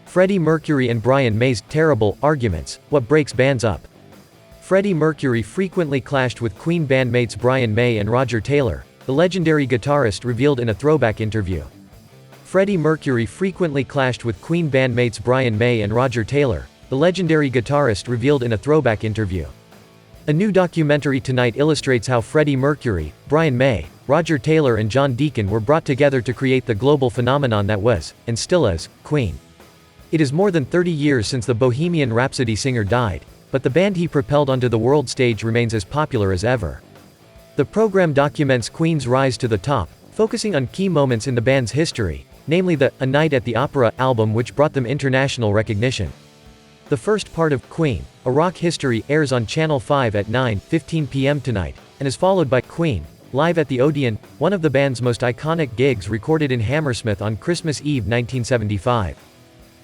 Freddie Mercury and Brian May's terrible arguments, what breaks bands up. Freddie Mercury frequently clashed with Queen bandmates Brian May and Roger Taylor, the legendary guitarist revealed in a throwback interview. Freddie Mercury frequently clashed with Queen bandmates Brian May and Roger Taylor, the legendary guitarist revealed in a throwback interview. A new documentary tonight illustrates how Freddie Mercury, Brian May, Roger Taylor and John Deacon were brought together to create the global phenomenon that was, and still is, Queen. It is more than 30 years since the Bohemian Rhapsody singer died, but the band he propelled onto the world stage remains as popular as ever. The program documents Queen's rise to the top, focusing on key moments in the band's history, namely the A Night at the Opera album which brought them international recognition. The first part of Queen, A Rock History airs on Channel 5 at 9:15 p.m. tonight, and is followed by Queen, Live at the Odeon, one of the band's most iconic gigs recorded in Hammersmith on Christmas Eve 1975.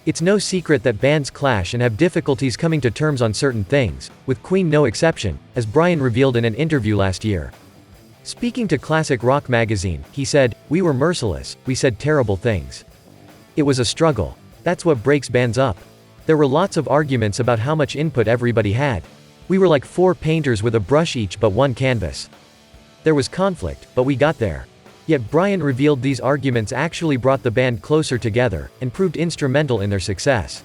It's no secret that bands clash and have difficulties coming to terms on certain things, with Queen no exception, as Brian revealed in an interview last year. Speaking to Classic Rock magazine, he said, "We were merciless, we said terrible things. It was a struggle. That's what breaks bands up. There were lots of arguments about how much input everybody had. We were like 4 painters with a brush each but one canvas. There was conflict, but we got there." Yet Brian revealed these arguments actually brought the band closer together, and proved instrumental in their success.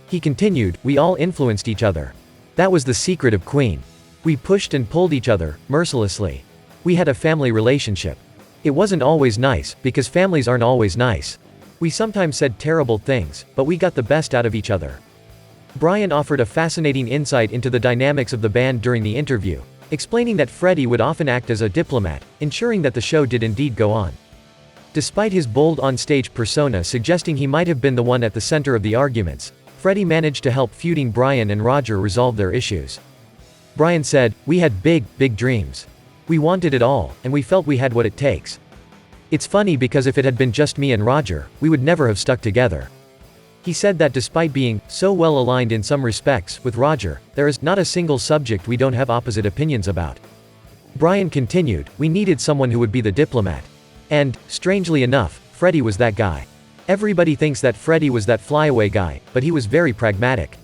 He continued, "We all influenced each other. That was the secret of Queen. We pushed and pulled each other, mercilessly. We had a family relationship. It wasn't always nice, because families aren't always nice. We sometimes said terrible things, but we got the best out of each other." Brian offered a fascinating insight into the dynamics of the band during the interview, explaining that Freddie would often act as a diplomat, ensuring that the show did indeed go on. Despite his bold on-stage persona suggesting he might have been the one at the center of the arguments, Freddie managed to help feuding Brian and Roger resolve their issues. Brian said, "We had big dreams. We wanted it all, and we felt we had what it takes. It's funny because if it had been just me and Roger, we would never have stuck together." He said that despite being so well aligned in some respects with Roger, there is not a single subject we don't have opposite opinions about. Brian continued, "We needed someone who would be the diplomat. And, strangely enough, Freddie was that guy. Everybody thinks that Freddie was that flyaway guy, but he was very pragmatic.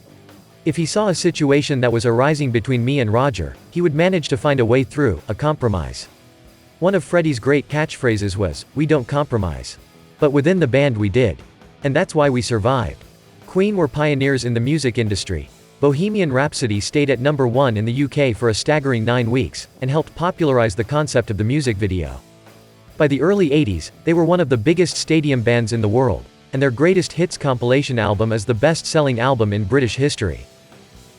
If he saw a situation that was arising between me and Roger, he would manage to find a way through, a compromise. One of Freddie's great catchphrases was, 'We don't compromise.' But within the band we did. And that's why we survived." Queen were pioneers in the music industry. Bohemian Rhapsody stayed at number 1 in the UK for a staggering 9 weeks, and helped popularize the concept of the music video. By the early 80s, they were one of the biggest stadium bands in the world, and their greatest hits compilation album is the best-selling album in British history.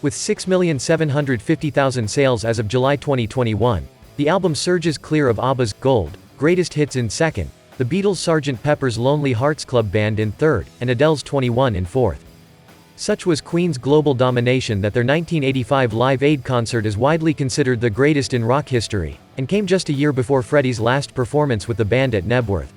With 6,750,000 sales as of July 2021, the album surges clear of ABBA's Gold, Greatest Hits in second, the Beatles' Sgt. Pepper's Lonely Hearts Club Band in third, and Adele's 21 in fourth. Such was Queen's global domination that their 1985 Live Aid concert is widely considered the greatest in rock history, and came just a year before Freddie's last performance with the band at Knebworth.